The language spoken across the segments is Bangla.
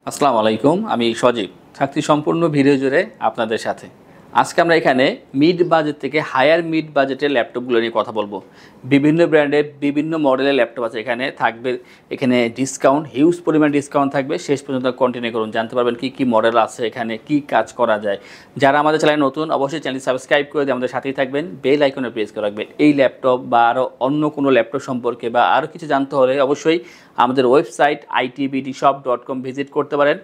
আসসালামু আলাইকুম, আমি সজীব থাকছি সম্পূর্ণ ভিডিও জুড়ে আপনাদের সাথে। আজকে আমরা এখানে মিড বাজেট থেকে হায়ার মিড বাজেটের ল্যাপটপগুলো নিয়ে কথা বলবো। বিভিন্ন ব্র্যান্ডের বিভিন্ন মডেলের ল্যাপটপ আছে, এখানে থাকবে এখানে ডিসকাউন্ট, হিউজ পরিমাণ ডিসকাউন্ট থাকবে। শেষ পর্যন্ত কন্টিনিউ করুন, জানতে পারবেন কী কী মডেল আছে, এখানে কি কাজ করা যায়। যারা আমাদের চ্যানেলে নতুন, অবশ্যই চ্যানেল সাবস্ক্রাইব করে দিয়ে আমাদের সাথেই থাকবেন, বেল আইকনে প্রেস করে রাখবেন। এই ল্যাপটপ বা আরও অন্য কোনো ল্যাপটপ সম্পর্কে বা আরও কিছু জানতে হলে অবশ্যই আমাদের ওয়েবসাইট itbdshop.com ভিজিট করতে পারেন।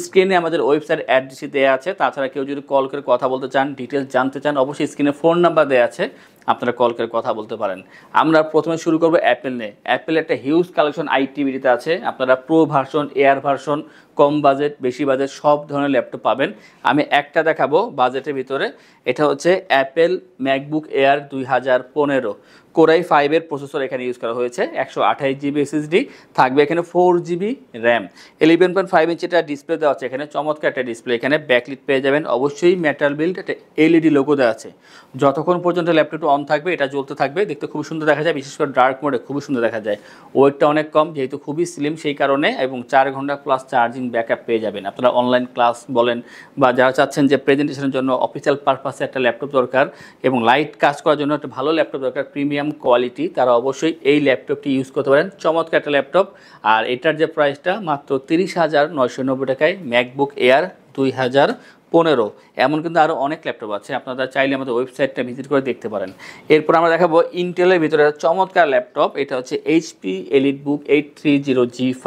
স্ক্রিনে আমাদের ওয়েবসাইট অ্যাড্রেসটি দেওয়া আছে। তাছাড়া কেউ যদি কল করে কথা বলতে চান, ডিটেলস জানতে চান, অবশ্যই স্ক্রিনে ফোন নাম্বার দেওয়া আছে, আপনারা কল করে কথা বলতে পারেন। আমরা প্রথমে শুরু করবো অ্যাপেল নিয়ে। অ্যাপেলের একটা হিউজ কালেকশন আইটিবিডিতে আছে। আপনারা প্রো ভার্সন, এয়ার ভার্সন, কম বাজেট, বেশি বাজেট সব ধরনের ল্যাপটপ পাবেন। আমি একটা দেখাবো বাজেটের ভিতরে। এটা হচ্ছে অ্যাপেল ম্যাকবুক এয়ার 2015 কোরাই 5-এর প্রসেসর এখানে ইউজ করা হয়েছে। 128 জিবি এসএসডি থাকবে, এখানে 4 জিবি র্যাম, 11.5 ইঞ্চি এটা ডিসপ্লে দেওয়া আছে। এখানে চমৎকার একটা ডিসপ্লে, এখানে ব্যাকলিট পেয়ে যাবেন। অবশ্যই মেটাল বিল্ড, একটা এলইডি লোগো দেওয়া আছে। যতক্ষণ পর্যন্ত ল্যাপটপটা অন থাকবে এটা জ্বলতে থাকবে, দেখতে খুব সুন্দর দেখা যায়। বিশেষ করে ডার্ক মোডে খুবই সুন্দর দেখা যায়। ওয়েটটা অনেক কম, যেহেতু খুবই স্লিম সেই কারণে, এবং 4 ঘন্টা প্লাস চার্জিং ব্যাকআপ পেয়ে যাবেন। আপনারা অনলাইন ক্লাস বলেন বা যারা চাচ্ছেন যে প্রেজেন্টেশনের জন্য অফিসিয়াল পারপাসে একটা ল্যাপটপ দরকার এবং লাইট কাজ করার জন্য একটা ভালো ল্যাপটপ দরকার, প্রিমিয়াম কোয়ালিটি, তারা অবশ্যই এই ল্যাপটপটি ইউজ করতে পারেন। চমৎকার একটা ল্যাপটপ। আর এটার যে প্রাইসটা মাত্র 30,990 টাকায়, ম্যাকবুক এয়ার 2015। এমন কিন্তু আরও অনেক ল্যাপটপ আছে, আপনারা চাইলে আমাদের ওয়েবসাইটটা ভিজিট করে দেখতে পারেন। এরপর আমরা দেখাবো ইন্টেলের ভিতরে চমৎকার ল্যাপটপ। এটা হচ্ছে এইচপি এলিটবুক 830G5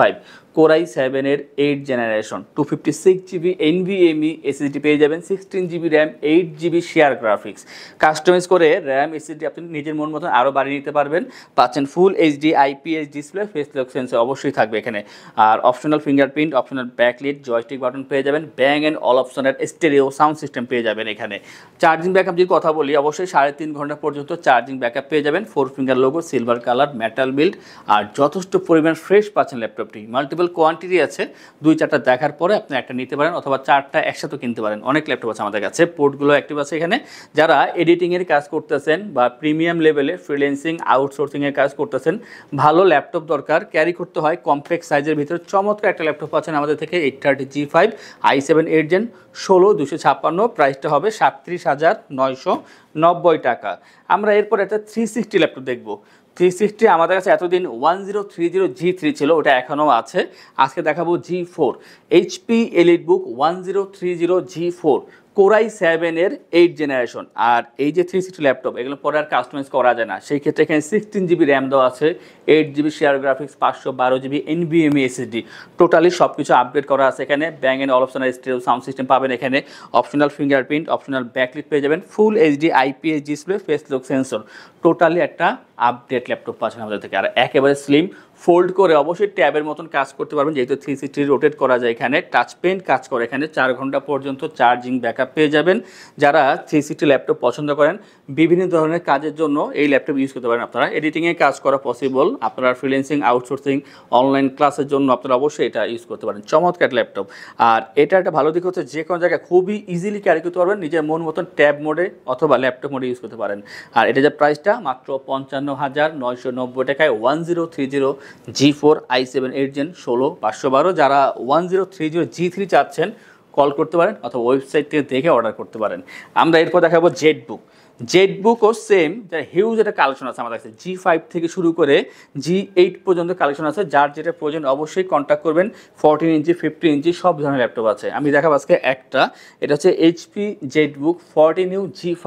কোরাই 7-এর 8 জেনারেশন, 256 জিবি এনভিএমই এসএসডি পেয়ে যাবেন, 16 GB RAM, 8 GB share graphics. Customize করে র্যাম এসএসডি আপনি নিজের মন মতন আরও বাড়িয়ে নিতে পারবেন। পাচ্ছেন full HD IPS display, face lock sensor অবশ্যই থাকবে এখানে। আর optional fingerprint, optional backlit, joystick button পেয়ে যাবেন, ব্যাং অ্যান্ড অল অপশনের স্টেরিও সাউন্ড সিস্টেম পেয়ে যাবেন এখানে। চার্জিং ব্যাকআপ যদি কথা বলি, অবশ্যই 3.5 ঘন্টা পর্যন্ত চার্জিং ব্যাকআপ পেয়ে যাবেন। 4 finger logo, silver colour, metal build, আর যথেষ্ট পরিমাণ ফ্রেশ পাচ্ছেন ল্যাপটপটি। মাল্টিপল কোয়ান্টিটি আছে, 2-4টা দেখার পরে আপনি একটা নিতে পারেন, অথবা 4টা একসাথে কিনতে পারেন। অনেক ল্যাপটপ আছে আমাদের কাছে, পোর্টগুলো অ্যাক্টিভ আছে এখানে। যারা এডিটিংয়ের কাজ করতেছেন বা প্রিমিয়াম লেভেলে ফ্রিল্যান্সিং আউটসোর্সিংয়ের কাজ করতেছেন, ভালো ল্যাপটপ দরকার, ক্যারি করতে হয় কমপ্লেক্স সাইজের ভিতরে, চমৎকার একটা ল্যাপটপ পাচ্ছেন আমাদের থেকে। 830G5 i7 8 জেন 16,256, প্রাইসটা হবে 37,990 টাকা। আমরা এরপর একটা 360 ল্যাপটপ দেখবো। 360 আমাদের কাছে এতদিন 1030G3 ছিল, ওটা এখনও আছে। আজকে দেখাবো G4, HP EliteBook 1030G4 Core i 7-এর 8 জেনারেশন। আর এই যে 360 ল্যাপটপ, এগুলো পরে আর কাস্টমাইজ করা যায় না, সেই ক্ষেত্রে এখানে 16 জিবি র্যাম দেওয়া আছে, 8 GB share graphics, 512 GB NVMe SSD, totally সব কিছু আপডেট করা আছে এখানে। Bang and all optional stereo sound system পাবেন এখানে, অপশনাল ফিঙ্গারপ্রিন্ট, অপশনাল ব্যাকলিট পেয়ে যাবেন, full HD IPS display, face lock sensor, totally একটা আপডেট ল্যাপটপ পাচ্ছেন আমাদের থেকে। আর একেবারে স্লিম, ফোল্ড করে অবশ্যই ট্যাবের মতন কাজ করতে পারবেন, যেহেতু 360 রোটেট করা যায় এখানে, টাচ পেন কাজ করে এখানে। 4 ঘন্টা পর্যন্ত চার্জিং ব্যাকআপ পেয়ে যাবেন। যারা 360 ল্যাপটপ পছন্দ করেন, বিভিন্ন ধরনের কাজের জন্য এই ল্যাপটপ ইউজ করতে পারেন আপনারা। এডিটিংয়ে কাজ করা পসিবল, আপনারা ফ্রিল্যান্সিং আউটসোর্সিং অনলাইন ক্লাসের জন্য আপনারা অবশ্যই এটা ইউজ করতে পারেন। চমৎকার ল্যাপটপ। আর এটা একটা ভালো দিক হচ্ছে যে কোনো জায়গায় খুবই ইজিলি ক্যারি করতে পারবেন, নিজের মন মতন ট্যাব মোডে অথবা ল্যাপটপ মোডে ইউজ করতে পারেন। আর এটা যে প্রাইসটা মাত্র 55,990 টাকায়, 1030G4 i7 8 জেন 16,512। যারা 1030G3 চাচ্ছেন, কল করতে পারেন অথবা ওয়েবসাইট থেকে দেখে অর্ডার করতে পারেন। আমরা এরপর দেখাবো জেটবুকও সেম, যার হিউজ একটা কালেকশন আছে আমাদের কাছে। G5 থেকে শুরু করে G8 পর্যন্ত কালেকশন আছে, যার যেটা প্রয়োজন অবশ্যই কন্ট্যাক্ট করবেন। 14 ইঞ্চি, 15 ইঞ্চি সব ধরনের ল্যাপটপ আছে। আমি দেখাবো আজকে একটা, এটা হচ্ছে HP ZBook 14U G5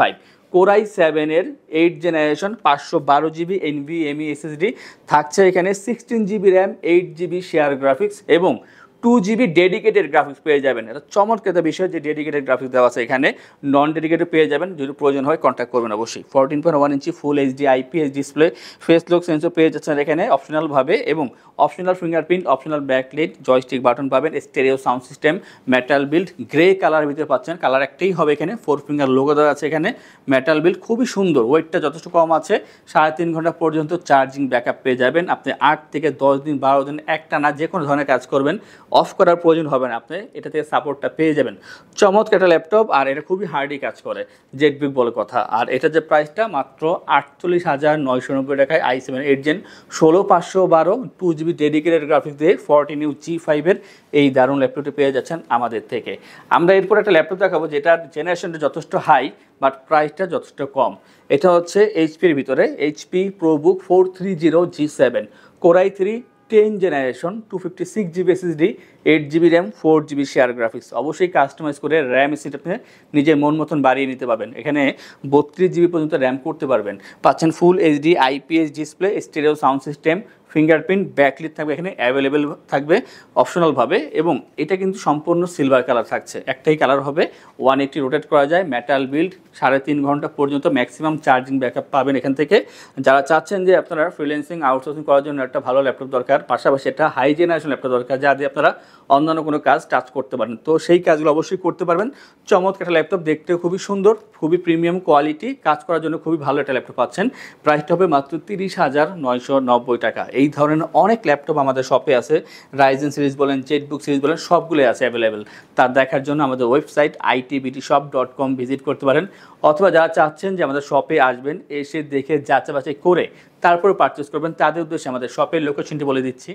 Core i 7-এর 8 জেনারেশন, 512 জিবি এনভিএমই এসএসডি থাকছে এখানে, 16 GB RAM, 8 GB share graphics এবং 2 জিবি ডেডিকেটেড গ্রাফিক্স পেয়ে যাবেন। এটা চমৎকার একটা বিষয় যে ডেডিকেটেড গ্রাফিক্স দেওয়া আছে এখানে, নন ডেডিকেটেড পেয়ে যাবেন। যদি প্রয়োজন হয় কন্ট্যাক্ট করবেন অবশ্যই। 14.1 inch full HD IPS display, face lock sensor পেয়ে যাচ্ছেন এখানে অপশনালভাবে, এবং optional fingerprint, optional backlit, joystick button পাবেন, stereo sound system, metal build, grey কালারের ভিতরে পাচ্ছেন। কালার একটাই হবে এখানে, 4 ফিঙ্গার লোগো দেওয়া আছে এখানে, মেটাল বিল্ড খুবই সুন্দর, ওয়েটটা যথেষ্ট কম আছে। 3.5 ঘন্টা পর্যন্ত চার্জিং ব্যাকআপ পেয়ে যাবেন। আপনি 8 থেকে 10 দিন 12 দিন একটা না যে কোনো ধরনের কাজ করবেন, অফ করার প্রয়োজন হবে না, আপনি এটা থেকে সাপোর্টটা পেয়ে যাবেন। চমৎকার একটা ল্যাপটপ, আর এটা খুবই হার্ডি কাজ করে, জেটবিক বলে কথা। আর এটা যে প্রাইসটা মাত্র 48,990 টাকায় i7 8 Gen 16512 2GB dedicated graphics দিয়ে 14U G5 এই দারুণ ল্যাপটপটি পেয়ে যাচ্ছেন আমাদের থেকে। আমরা এরপর একটা ল্যাপটপ দেখাবো যেটার জেনারেশনটা যথেষ্ট হাই বাট প্রাইসটা যথেষ্ট কম। এটা হচ্ছে এইচপির ভিতরে HP ProBook 430 G7 Core i3 10 generation 256GB SSD 8GB RAM 4GB share graphics. অবশ্যই কাস্টমাইজ করে র্যাম সিট আপনি নিজের মন মতন বাড়িয়ে নিতে পারবেন। এখানে 32GB পর্যন্ত র্যাম করতে পারবেন। পাচ্ছেন full HD IPS display, stereo sound system, fingerprint, backlit থাকবে এখানে অ্যাভেলেবেল থাকবে অপশনালভাবে, এবং এটা কিন্তু সম্পূর্ণ সিলভার কালার থাকছে। একটাই কালার হবে, 180 রোটেট করা যায়, মেটাল বিল্ড, 3.5 ঘন্টা পর্যন্ত ম্যাক্সিমাম চার্জিং ব্যাকআপ পাবেন এখান থেকে। যারা চাচ্ছেন যে আপনারা ফ্রিল্যান্সিং আউটসোর্সিং করার জন্য একটা ভালো ল্যাপটপ দরকার, পাশাপাশি একটা হাই জেনারেশন ল্যাপটপ দরকার যা দিয়ে আপনারা অন্যান্য কোনো কাজ টাচ করতে পারেন, তো সেই কাজগুলো অবশ্যই করতে পারবেন। চমৎকার একটা ল্যাপটপ, দেখতেও খুবই সুন্দর, খুবই প্রিমিয়াম কোয়ালিটি, কাজ করার জন্য খুবই ভালো একটা ল্যাপটপ পাচ্ছেন। প্রাইসটা হবে মাত্র 30,990 টাকা। এই ধরনের অনেক ল্যাপটপ আমাদের শপে আছে, রাইজেন সিরিজ বলেন, জেটবুক সিরিজ বলেন, সবগুলোই আছে অ্যাভেলেবেল। তার দেখার জন্য আমাদের ওয়েবসাইট itbtshop.com ভিজিট করতে পারেন, অথবা যারা চাচ্ছেন যে আমাদের শপে আসবেন, এসে দেখে যাচাই বাছাই করে তারপরে পারচেস করবেন, তাদের উদ্দেশ্যে আমাদের শপের লোকেশনটি বলে দিচ্ছি।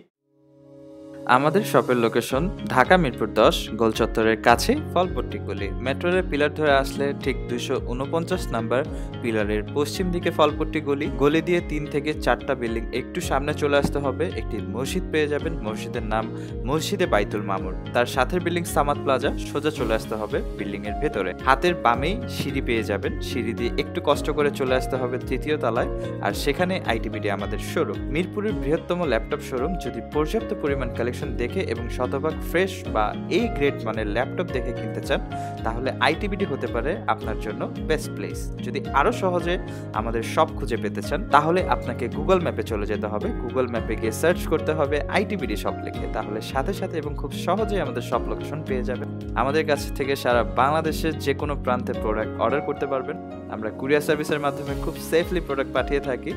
আমাদের শপের লোকেশন ঢাকা মিরপুর 10 গোল চত্বরের কাছে ফলপট্টি গলি। মেট্রো রেল পিলার ধরে আসলে ঠিক 249 নাম্বার পিলারের পশ্চিম দিকে ফলপট্টি গলি। গলি দিয়ে 3 থেকে 4টা বিল্ডিং একটু সামনে চলে আসতে হবে, একটি মসজিদ পেয়ে যাবেন। মসজিদের নাম মসজিদে বাইতুল মামুর। তার সাথে বিল্ডিং সামাদ প্লাজা, সোজা চলে আসতে হবে বিল্ডিং এর ভেতরে। হাতের বামেই সিঁড়ি পেয়ে যাবেন, সিঁড়ি দিয়ে একটু কষ্ট করে চলে আসতে হবে 3য় তলায়, আর সেখানে আইটিবিডি আমাদের শোরুম। মিরপুরের বৃহত্তম ল্যাপটপ শোরুম। যদি পর্যাপ্ত পরিমাণ কালেকশন দেখে এবং শতভাগ ফ্রেশ বা এই গ্রেড মানের ল্যাপটপ দেখে কিনতে চান, তাহলে আইটিবিডি হতে পারে আপনার জন্য বেস্ট প্লেস। যদি আরো সহজে আমাদের শপ খুঁজে পেতে চান, তাহলে আপনাকে গুগল ম্যাপে চলে যেতে হবে। গুগল ম্যাপে গিয়ে সার্চ করতে হবে আইটিবিডি শপ লিখে, তাহলে সাথে সাথে এবং খুব সহজেই আমাদের শপ লোকেশন পেয়ে যাবেন। আমাদের কাছ থেকে সারা বাংলাদেশের যে কোনো প্রান্তে প্রোডাক্ট অর্ডার করতে পারবেন। আমরা কুরিয়ার সার্ভিসের মাধ্যমে খুব সেফলি প্রোডাক্ট পাঠিয়ে থাকি।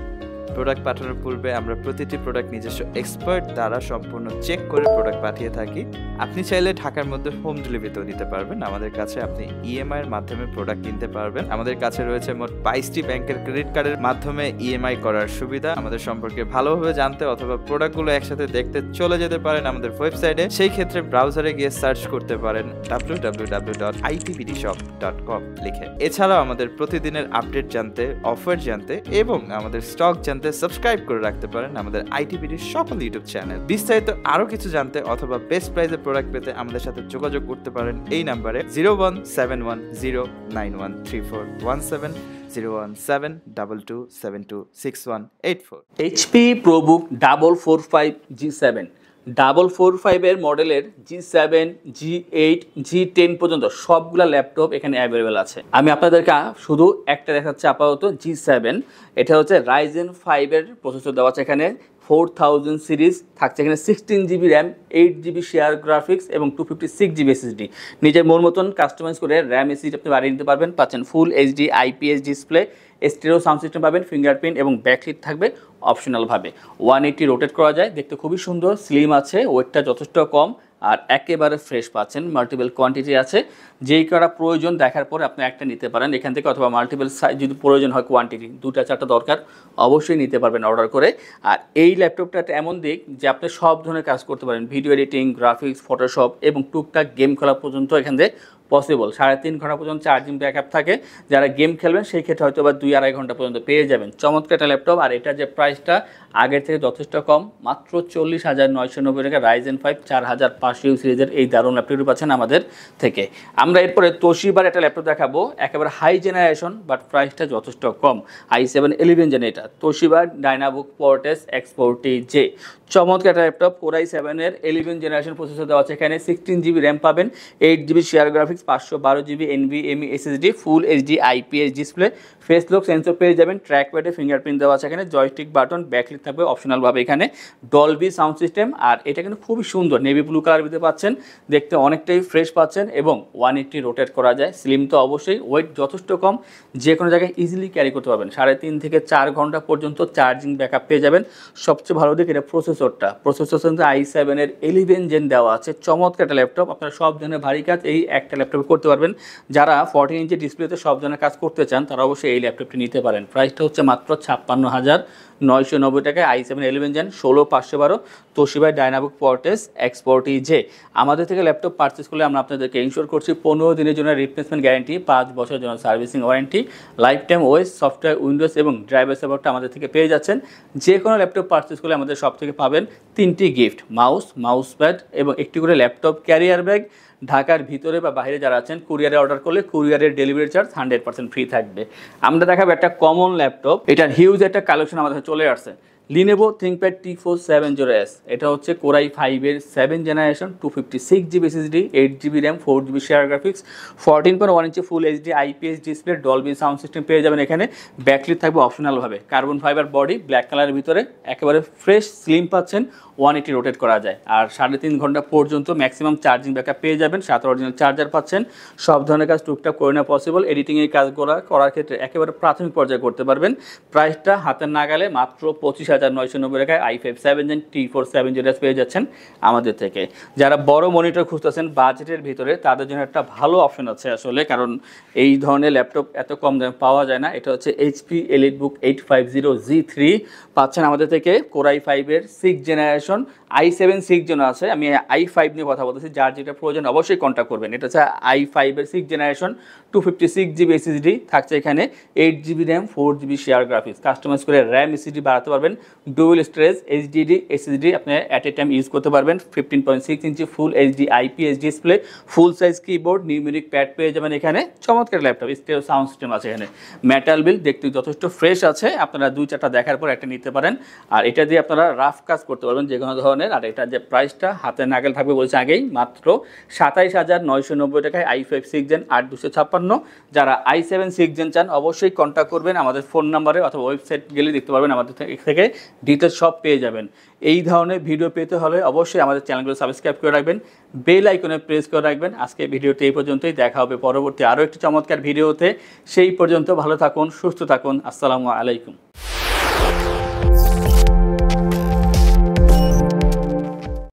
প্রোডাক্ট পাঠানোর পূর্বে আমরা প্রতিটি প্রোডাক্ট নিজস্ব এক্সপার্ট দ্বারা সম্পূর্ণ চেক করে প্রোডাক্ট পাঠিয়ে থাকি। আপনি চাইলে ঢাকার মধ্যে হোম ডেলিভারিতেও দিতে পারবেন। আমাদের কাছে আপনি ইএমআই এর মাধ্যমে প্রোডাক্ট কিনতে পারবেন। আমাদের কাছে রয়েছে মোট 22টি ব্যাংকের ক্রেডিট কার্ডের মাধ্যমে ইএমআই করার সুবিধা। আমাদের সম্পর্কে ভালোভাবে জানতে অথবা প্রোডাক্টগুলো একসাথে দেখতে চলে যেতে পারেন আমাদের ওয়েবসাইটে। সেই ক্ষেত্রে ব্রাউজারে গিয়ে সার্চ করতে পারেন www.itbtshop.com লিখে। এছাড়াও আমাদের প্রতিদিনের আপডেট জানতে, অফার জানতে এবং আমাদের স্টক জানতে সাবস্ক্রাইব করে রাখতে পারেন আমাদের আইটিবিডির সকল ইউটিউব চ্যানেল। বিস্তারিত আরো কিছু জানতে অথবা বেস্ট প্রাইসে প্রোডাক্ট পেতে আমাদের সাথে যোগাযোগ করতে পারেন এই নাম্বারে 01710913417 01722726184। এইচপি প্রোবুক 445 G7 445 মডেলের G7 G8 G10 পর্যন্ত সবগুলা ল্যাপটপ এখানে অ্যাভেলেবেল আছে। আমি আপনাদেরকে শুধু একটা দেখাচ্ছি আপাতত, G7। এটা হচ্ছে রাইজেন 5 প্রসেসর দেওয়া আছে এখানে, 4000 সিরিজ থাকছে এখানে, 16GB RAM, 8GB share graphics এবং 256GB SSD। নিজের মন মতন কাস্টমাইজ করে র্যাম এসএসডি আপনি বাড়িয়ে নিতে পারবেন। পাচ্ছেন full HD IPS display, stereo sound system পাবেন, ফিঙ্গারপ্রিন্ট এবং ব্যাকলিট থাকবে অপশনালভাবে। 180 রোটেট করা যায়, দেখতে খুবই সুন্দর, স্লিম আছে, ওয়েটটা যথেষ্ট কম, আর একেবারে ফ্রেশ পাচ্ছেন। মাল্টিপল কোয়ান্টিটি আছে, যেই করা প্রয়োজন দেখার পরে আপনি একটা নিতে পারেন এখান থেকে, অথবা মাল্টিপল সাইজ যদি প্রয়োজন হয় কোয়ান্টিটি 2-4টা দরকার, অবশ্যই নিতে পারবেন অর্ডার করে। আর এই ল্যাপটপটা এমন দিক যে আপনি সব ধরনের কাজ করতে পারেন, ভিডিও এডিটিং, গ্রাফিক্স, ফটোশপ এবং টুকটাক গেম খেলা পর্যন্ত এখান থেকে পসিবল। 3.5 ঘন্টা পর্যন্ত চার্জিং ব্যাকআপ থাকে। যারা গেম খেলবেন সেই ক্ষেত্রে হয়তো বা 2-2.5 ঘন্টা পর্যন্ত পেয়ে যাবেন। চমৎকার একটা ল্যাপটপ, আর এটার যে প্রাইসটা আগের থেকে যথেষ্ট কম, মাত্র 40,990 টাকা। রাইজেন 5 4500 সিরিজের এই দারুণ ল্যাপটপটি পাচ্ছেন আমাদের থেকে। আমরা এরপরে তোশিবার একটা ল্যাপটপ দেখাবো, একেবারে হাই জেনারেশন বাট প্রাইসটা যথেষ্ট কম, i7 11 জেন। এটা তোশিবার ডাইনাবুক পর্টেস X40J। চমৎকার একটা laptop, Core i7 11 generation processor দেওয়া আছে এখানে, 16GB র্যাম পাবেন, 8GB share graphics, 512GB NVMe SSD, ফুল HD IPS display, face lock sensor পেয়ে যাবেন, ট্র্যাক প্যাডে ফিঙ্গারপ্রিন্ট দেওয়া আছে এখানে, জয়স্টিক বাটন, ব্যাকলিট থাকবে অপশনালভাবে এখানে, ডলবি সাউন্ড সিস্টেম। আর এটা কিন্তু খুবই সুন্দর, নেভি ব্লু কালার ভিতরে পাচ্ছেন, দেখতে অনেকটাই ফ্রেশ পাচ্ছেন এবং 180 রোটেট করা যায়। স্লিম তো অবশ্যই, ওয়েট যথেষ্ট কম, যে কোনো জায়গায় ইজিলি ক্যারি করতে পারবেন। 3.5 থেকে 4 ঘন্টা পর্যন্ত চার্জিং ব্যাকআপ পেয়ে যাবেন। সবচেয়ে ভালো দিক এটা প্রসেসর, প্রসেসর কিন্তু i7 এর 11 জেন দেওয়া আছে। চমৎকার একটা ল্যাপটপ, আপনারা সব ধরনের ভারী কাজ এই একটা ল্যাপটপে করতে পারবেন। যারা 14 ইঞ্চি ডিসপ্লেতে সব ধরনের কাজ করতে চান তারা অবশ্যই এই ল্যাপটপটি নিতে পারেন। প্রাইসটা হচ্ছে মাত্র 56,990 টাকায়। i7 11 gen 16512 Toshiba dynamic পর্টেস X40J। আমাদের থেকে ল্যাপটপ পারচেস করলে আমরা আপনাদেরকে ইনশিওর করছি 15 দিনের জন্য রিপ্লেসমেন্ট গ্যারান্টি, 5 বছরের জন্য servicing warranty, life time OS software Windows এবং ড্রাইভার সাপোর্টটা আমাদের থেকে পেয়ে যাচ্ছেন। যে কোনো ল্যাপটপ পারচেস করলে আমাদের সব থেকে পাবেন 3টি গিফট, মাউস প্যাড এবং একটি করে ল্যাপটপ ক্যারিয়ার ব্যাগ। ঢাকার ভিতরে বা বাইরে যারা আছেন কুরিয়ারে অর্ডার করলে কুরিয়ারের ডেলিভারি চার্জ 100% ফ্রি থাকবে। আমরা দেখাবো একটা কমন ল্যাপটপ, এটার হিউজ একটা কালেকশন আমাদের চলে আসছে। লিনোভো থিংকপ্যাড T470S, এটা হচ্ছে Core i5 এর 7th generation, 256GB SSD, 8GB RAM, 4GB share graphics, 14.1 inch full HD IPS display, Dolby sound system পেয়ে যাবেন এখানে। ব্যাকলিট থাকবে অপশনালভাবে, কার্বন ফাইবার বডি, ব্ল্যাক কালারের ভিতরে একেবারে ফ্রেশ স্লিম পাচ্ছেন, 180 রোটেট করা যায়। আর 3.5 ঘন্টা পর্যন্ত ম্যাক্সিমাম চার্জিং ব্যাকআপ পেয়ে যাবেন, 7 অরিজিনাল চার্জার পাচ্ছেন। সব ধরনের কাজ টুকটাক করে নেওয়া পসিবল, এডিটিংয়ের কাজগুলো করার ক্ষেত্রে একেবারে প্রাথমিক পর্যায়ে করতে পারবেন। প্রাইসটা হাতের নাগালে মাত্র 25,990 টাকায় i5 7 জেন T470S পেয়ে যাচ্ছেন আমাদের থেকে। যারা বড় মনিটর খুঁজতেছেন বাজেটের ভিতরে তাদের জন্য একটা ভালো অপশন আছে আসলে, কারণ এই ধরনের ল্যাপটপ এত কম দামে পাওয়া যায় না। এটা হচ্ছে HP EliteBook 850G3 পাচ্ছেন আমাদের থেকে। Core i5 এর 6th জেনারেশন, i7 6 জন আছে, আমি i5 নিয়ে কথা বলতেছি, যার যেটা প্রয়োজন অবশ্যই কন্ট্যাক্ট করবেন। এটা হচ্ছে i5 এর 6th জেনারেশন, 256GB SSD থাকছে এখানে, 8GB RAM, 4GB share graphics. Customize করে RAM SSD বাড়াতে পারবেন, ডুয়েল স্টোরেজ HDD SSD আপনি অ্যাট এ টাইম ইউজ করতে পারবেন। 15.6 inch full HD IPS display, full size keyboard, numeric pad পেয়ে যাবেন এখানে। চমৎকার ল্যাপটপ, স্টেরিও সাউন্ড সিস্টেম আছে এখানে। মেটাল বিল দেখতে যথেষ্ট ফ্রেশ আছে, আপনারা 2-4টা দেখার পর একটা নিতে পারেন। আর এটা দিয়ে আপনারা রাফ কাজ করতে পারবেন যে কোনো ধরনের। আর এটা যে প্রাইসটা হাতে নাগাল থাকবে বলছে আগেই, মাত্র 27,990 টাকায় i5 6 জেন 8256। যারা i7 6 জেন চান অবশ্যই কন্ট্যাক্ট করবেন আমাদের ফোন নাম্বারে, অথবা ওয়েবসাইট গেলে দেখতে পারবেন, আমাদের থেকে ডিটেলস সব পেয়ে যাবেন। এই ধরনের ভিডিও পেতে হলে অবশ্যই আমাদের চ্যানেলগুলো সাবস্ক্রাইব করে রাখবেন, বেল আইকনে প্রেস করে রাখবেন। আজকে ভিডিওটি এই পর্যন্তই, দেখা হবে পরবর্তী আরও একটি চমৎকার ভিডিওতে। সেই পর্যন্ত ভালো থাকুন, সুস্থ থাকুন, আসসালামু আলাইকুম।